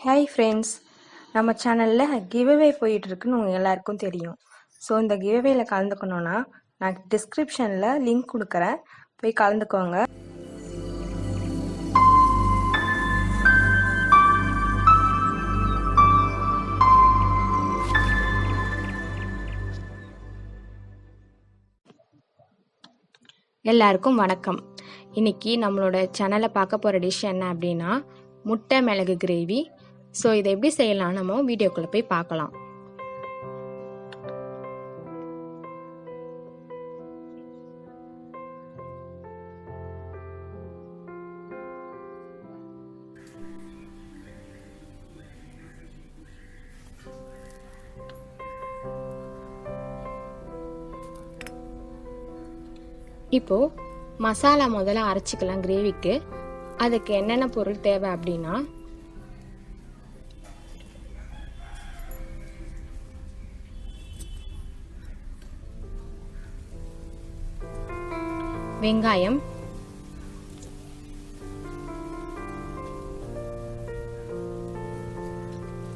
Hi friends, நம்ம சேனலில் giveaway போயிட்டுருக்குன்னு உங்கள் எல்லாருக்கும் தெரியும். ஸோ இந்த கிவ்அவேல கலந்துக்கணுன்னா நான் டிஸ்கிரிப்ஷனில் லிங்க் கொடுக்குறேன், போய் கலந்துக்கோங்க. எல்லாருக்கும் வணக்கம். இன்னைக்கு நம்மளோட சேனலை பார்க்க போகிற டிஷ் என்ன அப்படின்னா முட்டை மிளகு கிரேவி. ஸோ இதை எப்படி செய்யலாம் நம்ம வீடியோக்குள்ளே போய் பார்க்கலாம். இப்போ மசாலா முதல்ல அரைச்சிக்கலாம் கிரேவிக்கு. அதுக்கு என்னென்ன பொருள் தேவை அப்படின்னா வெங்காயம்,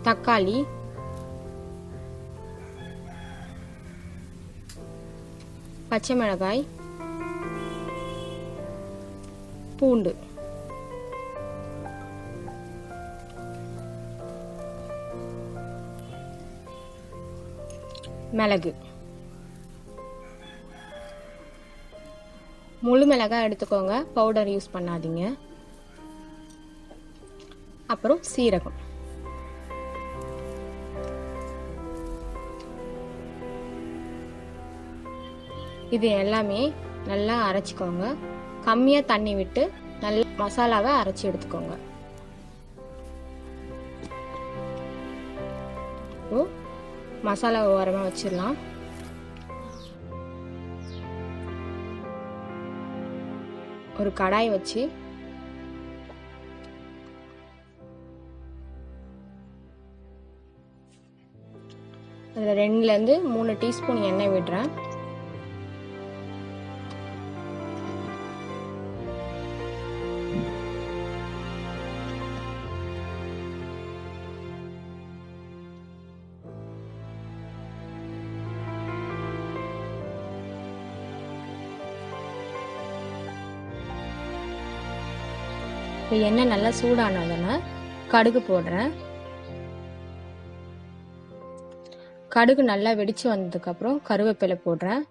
தக்காளி, பச்சை மிளகாய், பூண்டு, மிளகு. முழு மிளகாய் எடுத்துக்கோங்க, பவுடர் யூஸ் பண்ணாதீங்க. அப்புறம் சீரகம். இது எல்லாமே நல்லா அரைச்சிக்கோங்க. கம்மியாக தண்ணி விட்டு நல்ல மசாலாவை அரைச்சி எடுத்துக்கோங்க. இப்போ மசாலா ஓரமாக வச்சிடலாம். ஒரு கடாய் வச்சு அதில் 2லேருந்து 3 டீஸ்பூன் எண்ணெய் விடுறேன். இப்போ எண்ணெய் நல்லா சூடானதுன்னா கடுகு போடுறேன். கடுகு நல்லா வெடிச்சு வந்ததுக்கப்புறம் கருவேப்பிலை போடுறேன்.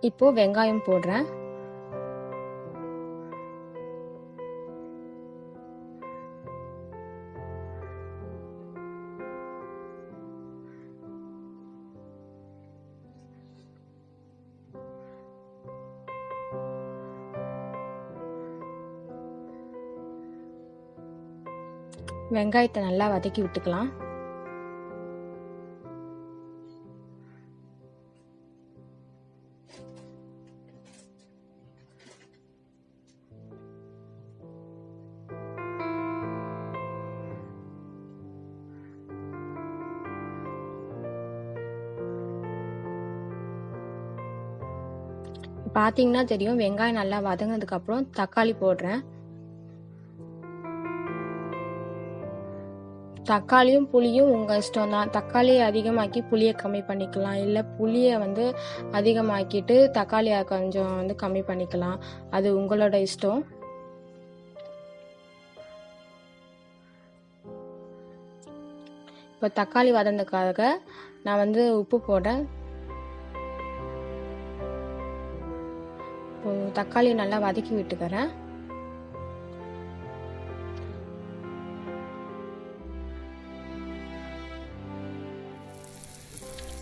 இப்போ வெங்காயம் போடுறேன். வெங்காயத்தை நல்லா வதக்கி விட்டுக்கலாம். பார்த்தீங்கன்னா தெரியும், வெங்காயம் நல்லா வதங்கினதுக்கு அப்புறம் தக்காளி போடுறேன். தக்காளியும் புளியும் உங்க இஷ்டம் தான். தக்காளியை அதிகமாக்கி புளியை கம்மி பண்ணிக்கலாம், இல்ல புளியை அதிகமாக்கிட்டு தக்காளியை கொஞ்சம் கம்மி பண்ணிக்கலாம். அது உங்களோட இஷ்டம். இப்போ தக்காளி வதந்ததுக்காக நான் உப்பு போடுறேன். இப்போ தக்காளி நல்லா வதக்கி விட்டுக்கிறேன்.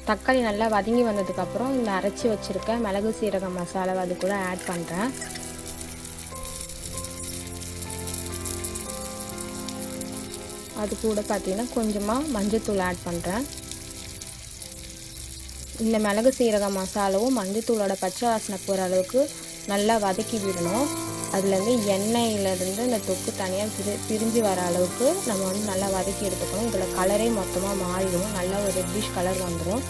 தக்காளி நல்லா வதங்கி வந்ததுக்கு அப்புறம் இந்த அரைச்சி வச்சிருக்க மிளகு சீரக மசாலாவை அது கூட ஆட் பண்றேன். அது கூட பார்த்தீங்கன்னா கொஞ்சமா மஞ்சள் தூள் ஆட் பண்றேன். இந்த மிளகு சீரக மசாலாவும் மஞ்சத்தூளோட பச்சை வாசனை போகிற அளவுக்கு நல்லா வதக்கி விடணும். அதுலேருந்து எண்ணெயிலேருந்து இந்த தொக்கு தனியாக பிரிஞ்சு வர அளவுக்கு நம்ம வந்து நல்லா வதக்கி எடுத்துக்கணும். இதில் கலரே மொத்தமாக மாறிடும், நல்லா ஒரு ரெட்டிஷ் கலர் வந்துடும்.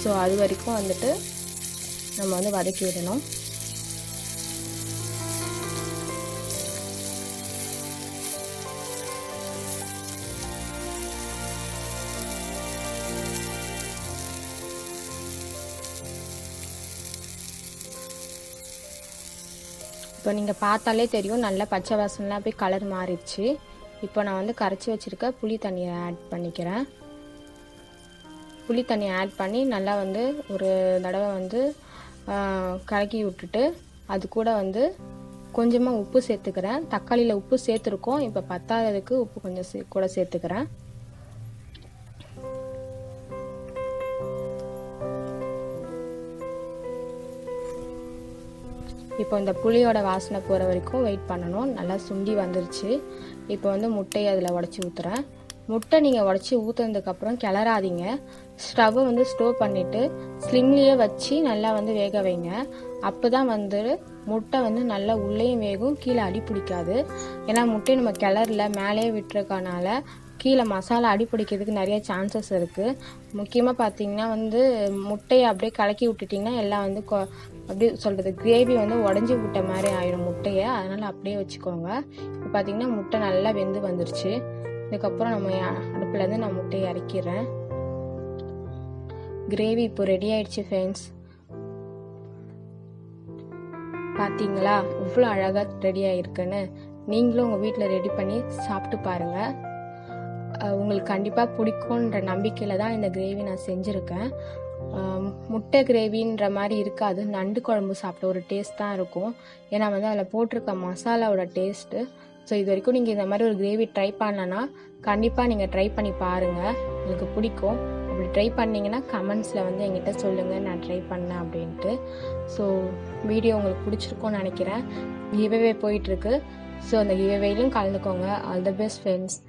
ஸோ அது வரைக்கும் வந்துட்டு நம்ம வந்து வதக்கி விடணும். இப்போ நீங்கள் பார்த்தாலே தெரியும் நல்லா பச்சை வாசனைலாம் போய் கலர் மாறிடுச்சு. இப்போ நான் வந்து கரைச்சி வச்சுருக்க புளி தண்ணியை ஆட் பண்ணிக்கிறேன். புளி தண்ணியை ஆட் பண்ணி நல்லா வந்து ஒரு தடவை வந்து கலக்கி விட்டுட்டு அது கூட வந்து கொஞ்சமாக உப்பு சேர்த்துக்கிறேன். தக்காளியில் உப்பு சேர்த்துருக்கோம், இப்போ பத்தாததுக்கு உப்பு கொஞ்சம் கூட சேர்த்துக்கிறேன். இப்போ இந்த புளியோட வாசனை போகிற வரைக்கும் வெயிட் பண்ணணும். நல்லா சுண்டி வந்துருச்சு. இப்போ வந்து முட்டையை அதில் உடச்சி ஊற்றுறேன். முட்டை நீங்கள் உடச்சி ஊற்றுனதுக்கப்புறம் கிளறாதீங்க. ஸ்டவ்வை வந்து ஸ்டோவ் பண்ணிவிட்டு ஸ்லிம்லேயே வச்சு நல்லா வந்து வேக வைங்க. அப்போ தான் வந்து முட்டை வந்து நல்லா உள்ளேயும் வேகும், கீழே அடி பிடிக்காது. ஏன்னா முட்டையை நம்ம கிளறல மேலேயே விட்டுருக்கனால கீழே மசாலா அடி பிடிக்கிறதுக்கு நிறைய சான்சஸ் இருக்குது. முக்கியமாக பார்த்தீங்கன்னா வந்து முட்டையை அப்படியே கலக்கி விட்டுட்டிங்கன்னா எல்லாம் வந்து அப்படியே சொல்கிறது கிரேவி வந்து உடஞ்சி விட்ட மாதிரி ஆயிடும் முட்டையை. அதனால் அப்படியே வச்சுக்கோங்க. இப்போ பார்த்தீங்கன்னா முட்டை நல்லா வெந்து வந்துருச்சு. இதுக்கப்புறம் நம்ம அடுப்புலேருந்து நான் முட்டையை இறக்கிறேன். கிரேவி இப்போ ரெடி ஆயிடுச்சு ஃப்ரெண்ட்ஸ். பார்த்தீங்களா இவ்வளோ அழகாக ரெடி ஆகிருக்குன்னு. நீங்களும் உங்கள் வீட்டில் ரெடி பண்ணி சாப்பிட்டு பாருங்கள். உங்களுக்கு கண்டிப்பாக பிடிக்குன்ற நம்பிக்கையில் தான் இந்த கிரேவி நான் செஞ்சுருக்கேன். முட்டை கிரேவின்ற மாதிரி இருக்காது, நண்டு குழம்பு சாப்பிட்ட ஒரு டேஸ்ட் தான் இருக்கும். ஏன்னா வந்து அதில் போட்டிருக்க மசாலாவோட டேஸ்ட்டு. ஸோ இது வரைக்கும் நீங்கள் இந்த மாதிரி ஒரு கிரேவி ட்ரை பண்ணலன்னா கண்டிப்பாக நீங்கள் ட்ரை பண்ணி பாருங்கள், உங்களுக்கு பிடிக்கும். அப்படி ட்ரை பண்ணிங்கன்னா கமெண்ட்ஸில் வந்து என்கிட்ட சொல்லுங்கள் நான் ட்ரை பண்ணேன் அப்படின்ட்டு. ஸோ வீடியோ உங்களுக்கு பிடிச்சிருக்கும்னு நினைக்கிறேன். கிவ்அவே போயிட்டுருக்கு. ஸோ அந்த கிவ்அவேலையும் கலந்துக்கோங்க. All the best friends.